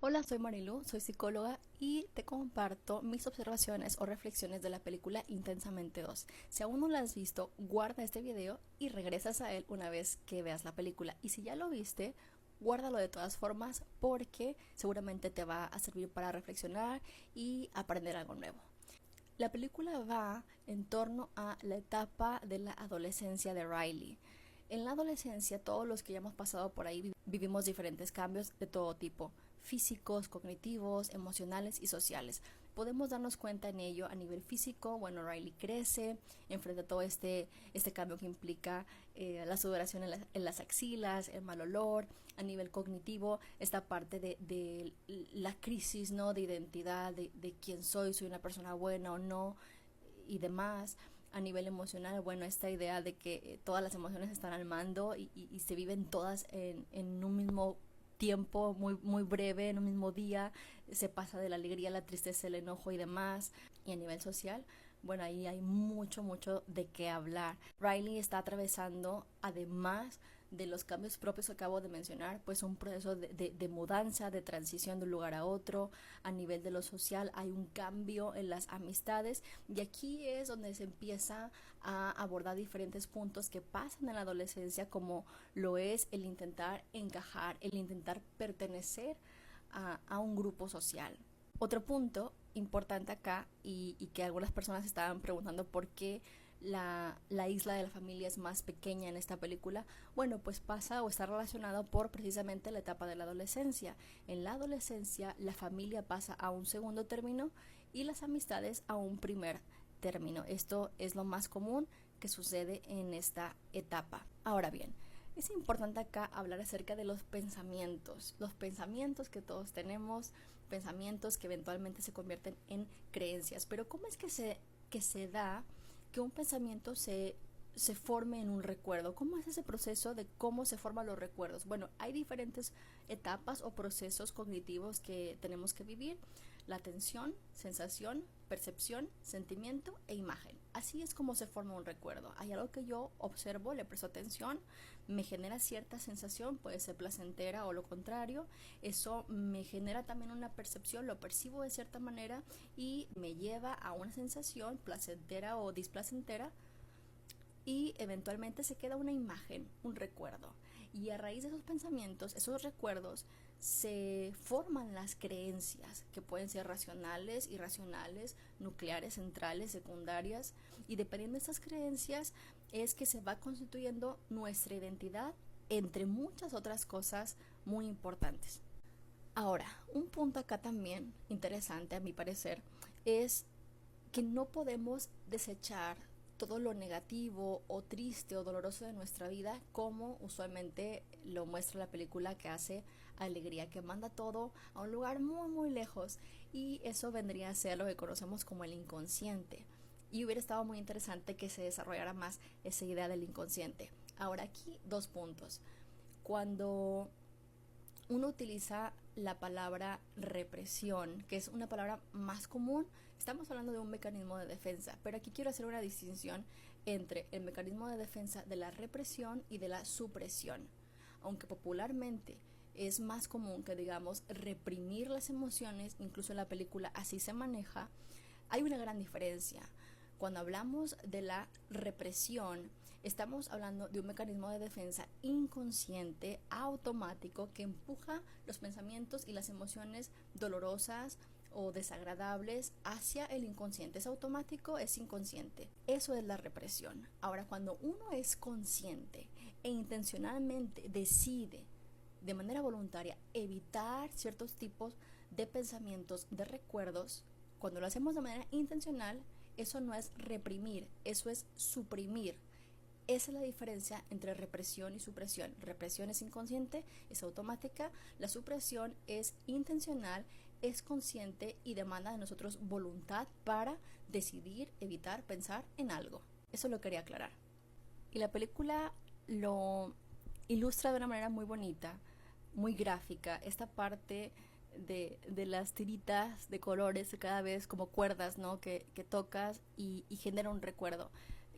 Hola, soy Marilu, soy psicóloga y te comparto mis observaciones o reflexiones de la película Intensamente 2. Si aún no la has visto, guarda este video y regresas a él una vez que veas la película. Y si ya lo viste, guárdalo de todas formas porque seguramente te va a servir para reflexionar y aprender algo nuevo. La película va en torno a la etapa de la adolescencia de Riley. En la adolescencia, todos los que ya hemos pasado por ahí vivimos diferentes cambios de todo tipo, físicos, cognitivos, emocionales y sociales. Podemos darnos cuenta en ello a nivel físico. Bueno, Riley crece, enfrenta todo este cambio que implica la sudoración en las axilas, el mal olor. A nivel cognitivo, esta parte de la crisis, ¿no?, de identidad, de quién soy una persona buena o no y demás. A nivel emocional, bueno, esta idea de que todas las emociones están al mando y se viven todas en un mismo tiempo muy breve, en un mismo día, se pasa de la alegría a la tristeza, el enojo y demás. Y a nivel social, bueno, ahí hay mucho de qué hablar. Riley está atravesando, además de los cambios propios que acabo de mencionar, pues un proceso de mudanza, de transición de un lugar a otro. A nivel de lo social hay un cambio en las amistades y aquí es donde se empieza a abordar diferentes puntos que pasan en la adolescencia, como lo es el intentar encajar, el intentar pertenecer a un grupo social. Otro punto importante acá y que algunas personas estaban preguntando por qué la isla de la familia es más pequeña en esta película. Bueno, pues pasa o está relacionado por precisamente la etapa de la adolescencia. En la adolescencia la familia pasa a un segundo término y las amistades a un primer término. Esto es lo más común que sucede en esta etapa. Ahora bien, es importante acá hablar acerca de los pensamientos que todos tenemos, pensamientos que eventualmente se convierten en creencias. Pero ¿cómo es que se da que un pensamiento se forme en un recuerdo? ¿Cómo es ese proceso de cómo se forman los recuerdos? Bueno, hay diferentes etapas o procesos cognitivos que tenemos que vivir: la atención, sensación, percepción, sentimiento e imagen. Así es como se forma un recuerdo. Hay algo que yo observo, le presto atención, me genera cierta sensación, puede ser placentera o lo contrario. Eso me genera también una percepción, lo percibo de cierta manera y me lleva a una sensación placentera o displacentera, y eventualmente se queda una imagen, un recuerdo. Y a raíz de esos pensamientos, esos recuerdos, se forman las creencias, que pueden ser racionales, irracionales, nucleares, centrales, secundarias. Y dependiendo de estas creencias es que se va constituyendo nuestra identidad, entre muchas otras cosas muy importantes. Ahora, un punto acá también interesante a mi parecer es que no podemos desechar todo lo negativo o triste o doloroso de nuestra vida, como usualmente lo muestra la película, que hace alegría, que manda todo a un lugar muy lejos, y eso vendría a ser lo que conocemos como el inconsciente. Y hubiera estado muy interesante que se desarrollara más esa idea del inconsciente. Ahora, aquí dos puntos. Cuando uno utiliza la palabra represión, que es una palabra más común, estamos hablando de un mecanismo de defensa, pero aquí quiero hacer una distinción entre el mecanismo de defensa de la represión y de la supresión. Aunque popularmente es más común que digamos reprimir las emociones, incluso en la película así se maneja, hay una gran diferencia. Cuando hablamos de la represión, estamos hablando de un mecanismo de defensa inconsciente, automático, que empuja los pensamientos y las emociones dolorosas o desagradables hacia el inconsciente. Es automático, es inconsciente. Eso es la represión. Ahora, cuando uno es consciente e intencionalmente decide de manera voluntaria evitar ciertos tipos de pensamientos, de recuerdos, cuando lo hacemos de manera intencional, eso no es reprimir, eso es suprimir. Esa es la diferencia entre represión y supresión. Represión es inconsciente, es automática. La supresión es intencional, es consciente y demanda de nosotros voluntad para decidir, evitar, pensar en algo. Eso lo quería aclarar. Y la película lo ilustra de una manera muy bonita, muy gráfica, esta parte de las tiritas de colores cada vez como cuerdas, ¿no?, que tocas y genera un recuerdo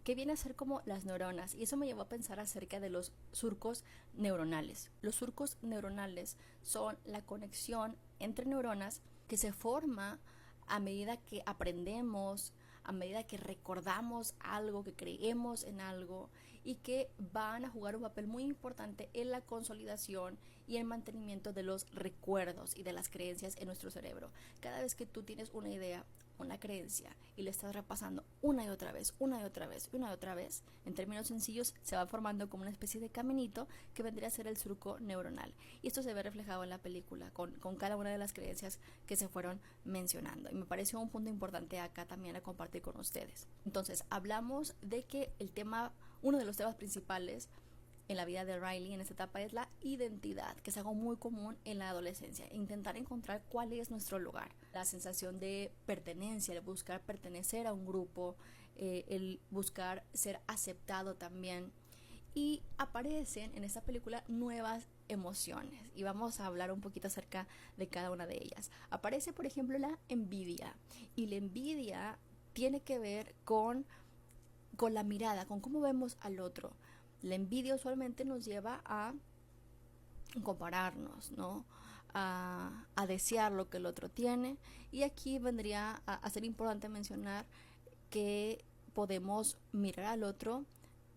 que viene a ser como las neuronas, y eso me llevó a pensar acerca de los surcos neuronales. Los surcos neuronales son la conexión entre neuronas que se forma a medida que aprendemos, a medida que recordamos algo, que creemos en algo, y que van a jugar un papel muy importante en la consolidación y el mantenimiento de los recuerdos y de las creencias en nuestro cerebro. Cada vez que tú tienes una idea, una creencia, y le estás repasando una y otra vez, una y otra vez, una y otra vez, en términos sencillos se va formando como una especie de caminito que vendría a ser el surco neuronal. Y esto se ve reflejado en la película con cada una de las creencias que se fueron mencionando. Y me pareció un punto importante acá también a compartir con ustedes. Entonces, hablamos de que uno de los temas principales en la vida de Riley en esta etapa es la identidad, que es algo muy común en la adolescencia, intentar encontrar cuál es nuestro lugar, la sensación de pertenencia, el buscar pertenecer a un grupo, el buscar ser aceptado también. Y aparecen en esta película nuevas emociones y vamos a hablar un poquito acerca de cada una de ellas. Aparece, por ejemplo, la envidia, y la envidia tiene que ver con la mirada, con cómo vemos al otro. La envidia usualmente nos lleva a compararnos, ¿no? A desear lo que el otro tiene, y aquí vendría a ser importante mencionar que podemos mirar al otro,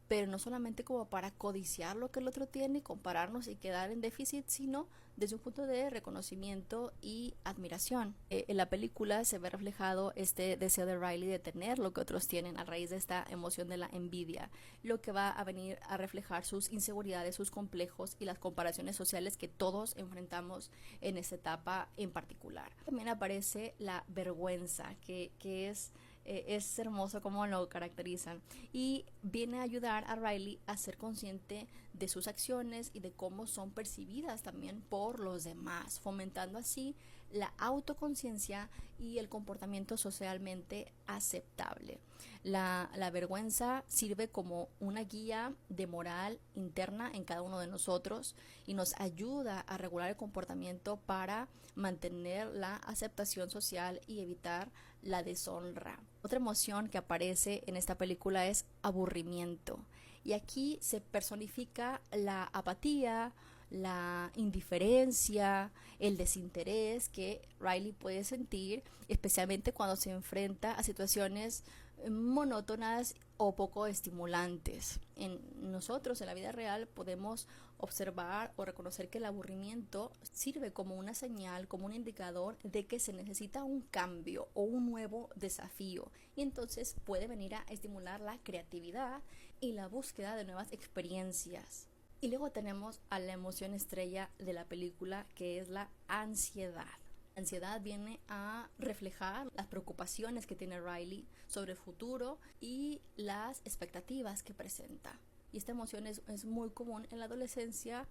pero no solamente como para codiciar lo que el otro tiene, compararnos y quedar en déficit, sino desde un punto de reconocimiento y admiración. En la película se ve reflejado este deseo de Riley de tener lo que otros tienen a raíz de esta emoción de la envidia, lo que va a venir a reflejar sus inseguridades, sus complejos y las comparaciones sociales que todos enfrentamos en esta etapa en particular. También aparece la vergüenza, que es hermoso cómo lo caracterizan, y viene a ayudar a Riley a ser consciente de sus acciones y de cómo son percibidas también por los demás, fomentando así la autoconciencia y el comportamiento socialmente aceptable. La vergüenza sirve como una guía de moral interna en cada uno de nosotros y nos ayuda a regular el comportamiento para mantener la aceptación social y evitar la deshonra. Otra emoción que aparece en esta película es aburrimiento, y aquí se personifica la apatía, la indiferencia, el desinterés que Riley puede sentir, especialmente cuando se enfrenta a situaciones monótonas o poco estimulantes. En nosotros, en la vida real, podemos observar o reconocer que el aburrimiento sirve como una señal, como un indicador de que se necesita un cambio o un nuevo desafío, y entonces puede venir a estimular la creatividad y la búsqueda de nuevas experiencias. Y luego tenemos a la emoción estrella de la película, que es la ansiedad. La ansiedad viene a reflejar las preocupaciones que tiene Riley sobre el futuro y las expectativas que presenta. Y esta emoción es muy común en la adolescencia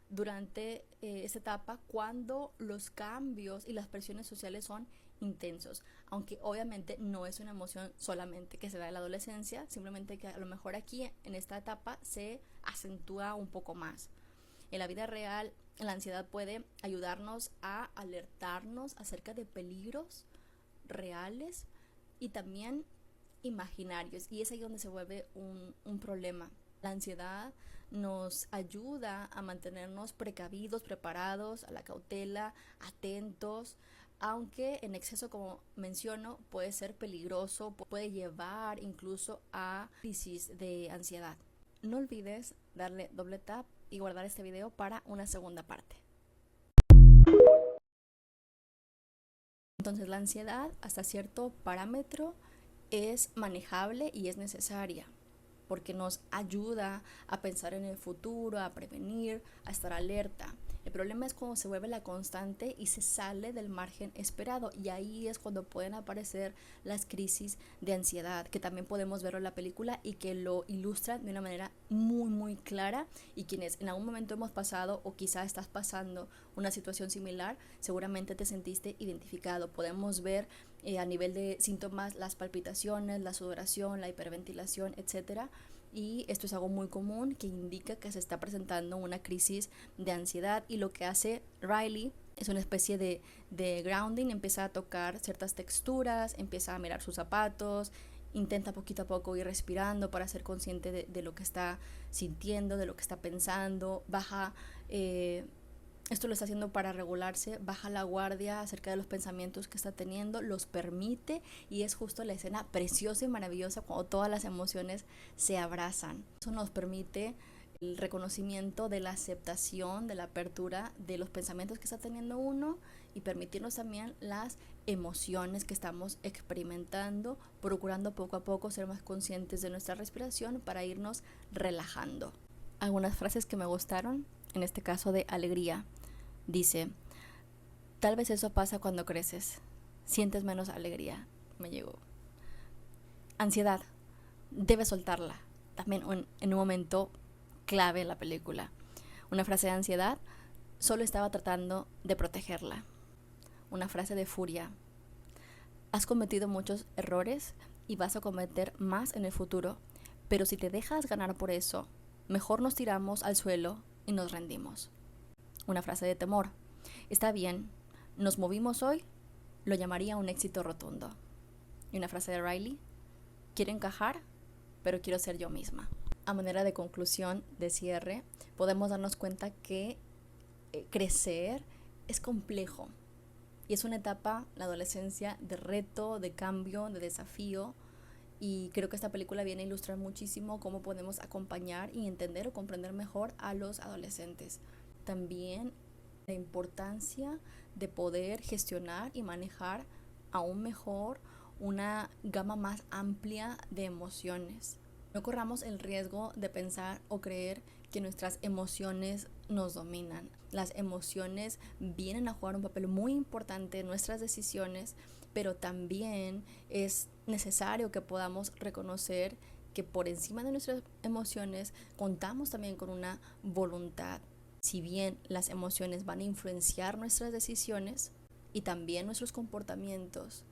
durante esta etapa, cuando los cambios y las presiones sociales son intensos, aunque obviamente no es una emoción solamente que se da en la adolescencia, simplemente que a lo mejor aquí en esta etapa se acentúa un poco más. En la vida real, la ansiedad puede ayudarnos a alertarnos acerca de peligros reales y también imaginarios, y es ahí donde se vuelve un problema. La ansiedad nos ayuda a mantenernos precavidos, preparados, a la cautela, atentos, aunque en exceso, como menciono, puede ser peligroso, puede llevar incluso a crisis de ansiedad. No olvides darle doble tap y guardar este video para una segunda parte. Entonces, la ansiedad hasta cierto parámetro es manejable y es necesaria, porque nos ayuda a pensar en el futuro, a prevenir, a estar alerta. El problema es cuando se vuelve la constante y se sale del margen esperado, y ahí es cuando pueden aparecer las crisis de ansiedad, que también podemos verlo en la película y que lo ilustran de una manera muy muy clara, y quienes en algún momento hemos pasado o quizá estás pasando una situación similar, seguramente te sentiste identificado. Podemos ver a nivel de síntomas las palpitaciones, la sudoración, la hiperventilación, etcétera. Y esto es algo muy común que indica que se está presentando una crisis de ansiedad, y lo que hace Riley es una especie de grounding. Empieza a tocar ciertas texturas, empieza a mirar sus zapatos, intenta poquito a poco ir respirando para ser consciente de lo que está sintiendo, de lo que está pensando, baja Esto lo está haciendo para regularse, baja la guardia acerca de los pensamientos que está teniendo, los permite, y es justo la escena preciosa y maravillosa cuando todas las emociones se abrazan. Eso nos permite el reconocimiento de la aceptación, de la apertura de los pensamientos que está teniendo uno, y permitirnos también las emociones que estamos experimentando, procurando poco a poco ser más conscientes de nuestra respiración para irnos relajando. Algunas frases que me gustaron, en este caso de alegría. Dice, tal vez eso pasa cuando creces, sientes menos alegría. Me llegó. Ansiedad, debes soltarla. También en un momento clave en la película. Una frase de ansiedad, solo estaba tratando de protegerla. Una frase de furia, has cometido muchos errores y vas a cometer más en el futuro, pero si te dejas ganar por eso, mejor nos tiramos al suelo y nos rendimos. Una frase de temor, está bien, nos movimos hoy, lo llamaría un éxito rotundo. Y una frase de Riley, quiero encajar, pero quiero ser yo misma. A manera de conclusión, de cierre, podemos darnos cuenta que crecer es complejo y es una etapa, la adolescencia, de reto, de cambio, de desafío, y creo que esta película viene a ilustrar muchísimo cómo podemos acompañar y entender o comprender mejor a los adolescentes. También la importancia de poder gestionar y manejar aún mejor una gama más amplia de emociones. No corramos el riesgo de pensar o creer que nuestras emociones nos dominan. Las emociones vienen a jugar un papel muy importante en nuestras decisiones, pero también es necesario que podamos reconocer que por encima de nuestras emociones contamos también con una voluntad. Si bien las emociones van a influenciar nuestras decisiones y también nuestros comportamientos,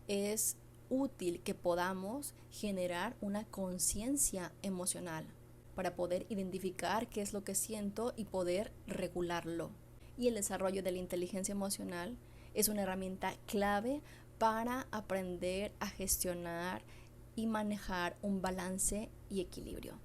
es útil que podamos generar una conciencia emocional para poder identificar qué es lo que siento y poder regularlo. Y el desarrollo de la inteligencia emocional es una herramienta clave para aprender a gestionar y manejar un balance y equilibrio.